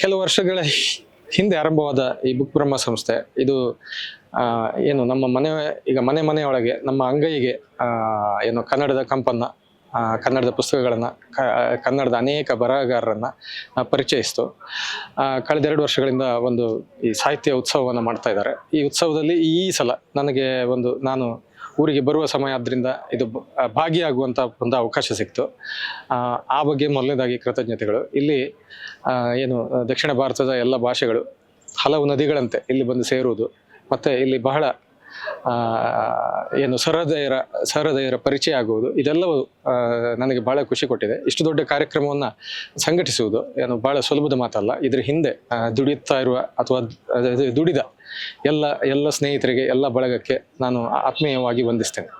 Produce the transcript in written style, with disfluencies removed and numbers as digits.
ಕೆಲವು ವರ್ಷಗಳ ಹಿಂದೆ ಆರಂಭವಾದ ಈ ಬುಕ್ ಬ್ರಹ್ಮ ಸಂಸ್ಥೆ ಇದು ಏನು ನಮ್ಮ ಮನೆಯೊಳಗೆ ನಮ್ಮ ಅಂಗೈಗೆ ಏನು ಕನ್ನಡದ ಕಂಪನ್ನ, ಕನ್ನಡದ ಪುಸ್ತಕಗಳನ್ನು, ಕನ್ನಡದ ಅನೇಕ ಬರಹಗಾರರನ್ನ ಪರಿಚಯಿಸಿತು. ಕಳೆದ 2 ವರ್ಷಗಳಿಂದ ಒಂದು ಈ ಸಾಹಿತ್ಯ ಉತ್ಸವವನ್ನು ಮಾಡ್ತಾ ಇದ್ದಾರೆ. ಈ ಉತ್ಸವದಲ್ಲಿ ಈ ಸಲ ನನಗೆ ನಾನು ಊರಿಗೆ ಬರುವ ಸಮಯ ಆದ್ರಿಂದ ಇದು ಭಾಗಿಯಾಗುವಂಥ ಒಂದು ಅವಕಾಶ ಸಿಕ್ತು. ಆ ಬಗ್ಗೆ ಮೊದಲನೇದಾಗಿ ಕೃತಜ್ಞತೆಗಳು. ಇಲ್ಲಿ ಏನು ದಕ್ಷಿಣ ಭಾರತದ ಎಲ್ಲ ಭಾಷೆಗಳು ಹಲವು ನದಿಗಳಂತೆ ಇಲ್ಲಿ ಬಂದು ಸೇರುವುದು, ಮತ್ತು ಇಲ್ಲಿ ಬಹಳ ಏನು ಸಹೃದಯರ ಪರಿಚಯ ಆಗುವುದು, ಇದೆಲ್ಲವೂ ನನಗೆ ಬಹಳ ಖುಷಿ ಕೊಟ್ಟಿದೆ. ಇಷ್ಟು ದೊಡ್ಡ ಕಾರ್ಯಕ್ರಮವನ್ನು ಸಂಘಟಿಸುವುದು ಏನು ಬಹಳ ಸುಲಭದ ಮಾತಲ್ಲ. ಇದ್ರ ಹಿಂದೆ ದುಡಿಯುತ್ತಾ ಇರುವ ಅಥವಾ ದುಡಿದ ಎಲ್ಲ ಸ್ನೇಹಿತರಿಗೆ, ಎಲ್ಲ ಬಳಗಕ್ಕೆ ನಾನು ಆತ್ಮೀಯವಾಗಿ ವಂದಿಸ್ತೇನೆ.